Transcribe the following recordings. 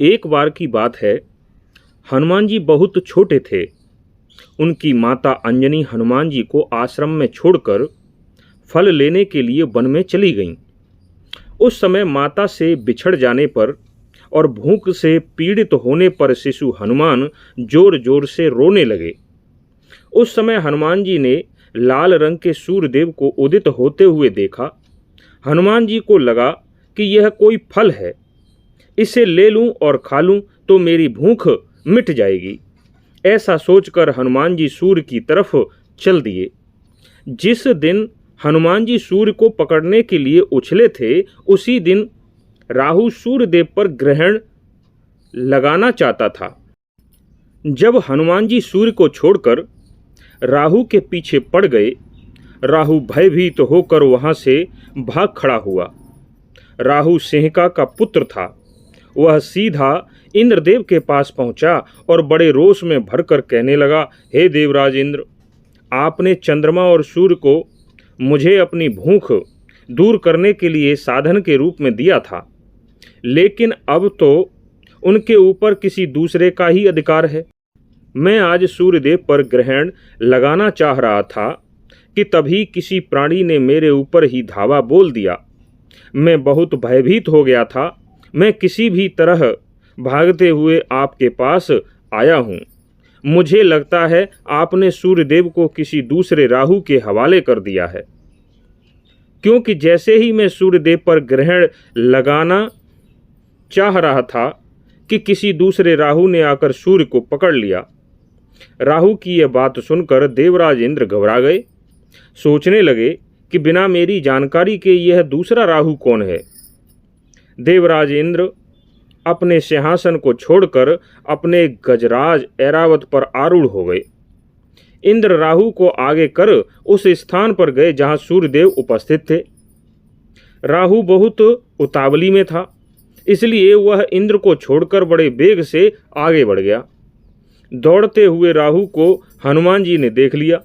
एक बार की बात है, हनुमान जी बहुत छोटे थे। उनकी माता अंजनी हनुमान जी को आश्रम में छोड़कर फल लेने के लिए वन में चली गईं। उस समय माता से बिछड़ जाने पर और भूख से पीड़ित होने पर शिशु हनुमान जोर जोर से रोने लगे। उस समय हनुमान जी ने लाल रंग के सूर्यदेव को उदित होते हुए देखा। हनुमान जी को लगा कि यह कोई फल है, इसे ले लूं और खा लूं तो मेरी भूख मिट जाएगी। ऐसा सोचकर हनुमान जी सूर्य की तरफ चल दिए। जिस दिन हनुमान जी सूर्य को पकड़ने के लिए उछले थे, उसी दिन राहु सूर्यदेव पर ग्रहण लगाना चाहता था। जब हनुमान जी सूर्य को छोड़कर राहु के पीछे पड़ गए, राहु भयभीत होकर वहां से भाग खड़ा हुआ। राहु सिंहिका का पुत्र था। वह सीधा इंद्रदेव के पास पहुंचा और बड़े रोष में भरकर कहने लगा, हे देवराज इंद्र, आपने चंद्रमा और सूर्य को मुझे अपनी भूख दूर करने के लिए साधन के रूप में दिया था, लेकिन अब तो उनके ऊपर किसी दूसरे का ही अधिकार है। मैं आज सूर्यदेव पर ग्रहण लगाना चाह रहा था कि तभी किसी प्राणी ने मेरे ऊपर ही धावा बोल दिया। मैं बहुत भयभीत हो गया था। मैं किसी भी तरह भागते हुए आपके पास आया हूँ। मुझे लगता है आपने सूर्यदेव को किसी दूसरे राहु के हवाले कर दिया है, क्योंकि जैसे ही मैं सूर्यदेव पर ग्रहण लगाना चाह रहा था कि किसी दूसरे राहु ने आकर सूर्य को पकड़ लिया। राहु की यह बात सुनकर देवराज इंद्र घबरा गए। सोचने लगे कि बिना मेरी जानकारी के यह दूसरा राहु कौन है। देवराज इंद्र अपने सिंहासन को छोड़कर अपने गजराज ऐरावत पर आरूढ़ हो गए। इंद्र राहु को आगे कर उस स्थान पर गए जहां सूर्यदेव उपस्थित थे। राहु बहुत उतावली में था, इसलिए वह इंद्र को छोड़कर बड़े वेग से आगे बढ़ गया। दौड़ते हुए राहु को हनुमान जी ने देख लिया।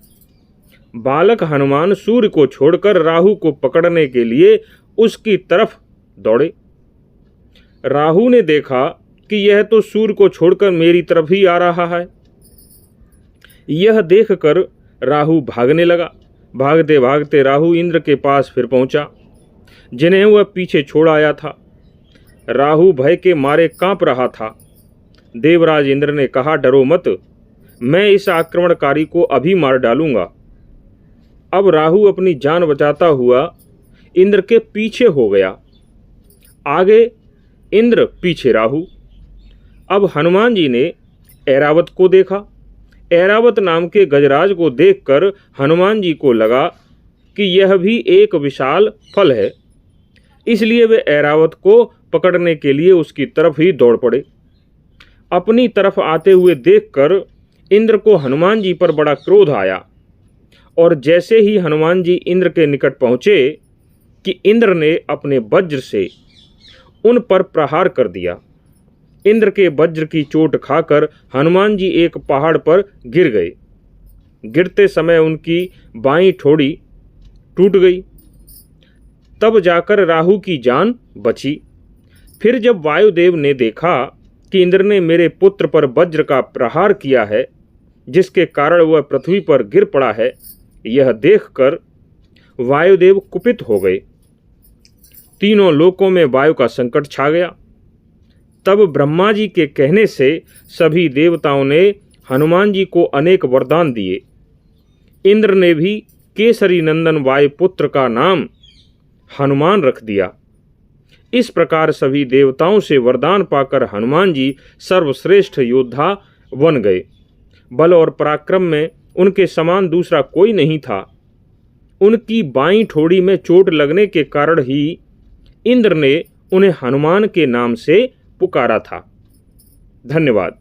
बालक हनुमान सूर्य को छोड़कर राहु को पकड़ने के लिए उसकी तरफ दौड़े। राहु ने देखा कि यह तो सूर्य को छोड़कर मेरी तरफ ही आ रहा है। यह देखकर राहु भागने लगा। भागते भागते राहु इंद्र के पास फिर पहुंचा, जिन्हें वह पीछे छोड़ आया था। राहु भय के मारे कांप रहा था। देवराज इंद्र ने कहा, डरो मत, मैं इस आक्रमणकारी को अभी मार डालूंगा। अब राहु अपनी जान बचाता हुआ इंद्र के पीछे हो गया। आगे इंद्र, पीछे राहु। अब हनुमान जी ने ऐरावत को देखा। ऐरावत नाम के गजराज को देखकर हनुमान जी को लगा कि यह भी एक विशाल फल है, इसलिए वे ऐरावत को पकड़ने के लिए उसकी तरफ ही दौड़ पड़े। अपनी तरफ आते हुए देखकर इंद्र को हनुमान जी पर बड़ा क्रोध आया, और जैसे ही हनुमान जी इंद्र के निकट पहुंचे कि इंद्र ने अपने वज्र से उन पर प्रहार कर दिया। इंद्र के वज्र की चोट खाकर हनुमान जी एक पहाड़ पर गिर गए। गिरते समय उनकी बाईं ठोड़ी टूट गई। तब जाकर राहु की जान बची। फिर जब वायुदेव ने देखा कि इंद्र ने मेरे पुत्र पर वज्र का प्रहार किया है, जिसके कारण वह पृथ्वी पर गिर पड़ा है, यह देखकर वायुदेव कुपित हो गए। तीनों लोकों में वायु का संकट छा गया। तब ब्रह्मा जी के कहने से सभी देवताओं ने हनुमान जी को अनेक वरदान दिए। इंद्र ने भी केसरी नंदन वायुपुत्र का नाम हनुमान रख दिया। इस प्रकार सभी देवताओं से वरदान पाकर हनुमान जी सर्वश्रेष्ठ योद्धा बन गए। बल और पराक्रम में उनके समान दूसरा कोई नहीं था। उनकी बाईं ठोड़ी में चोट लगने के कारण ही इंद्र ने उन्हें हनुमान के नाम से पुकारा था। धन्यवाद।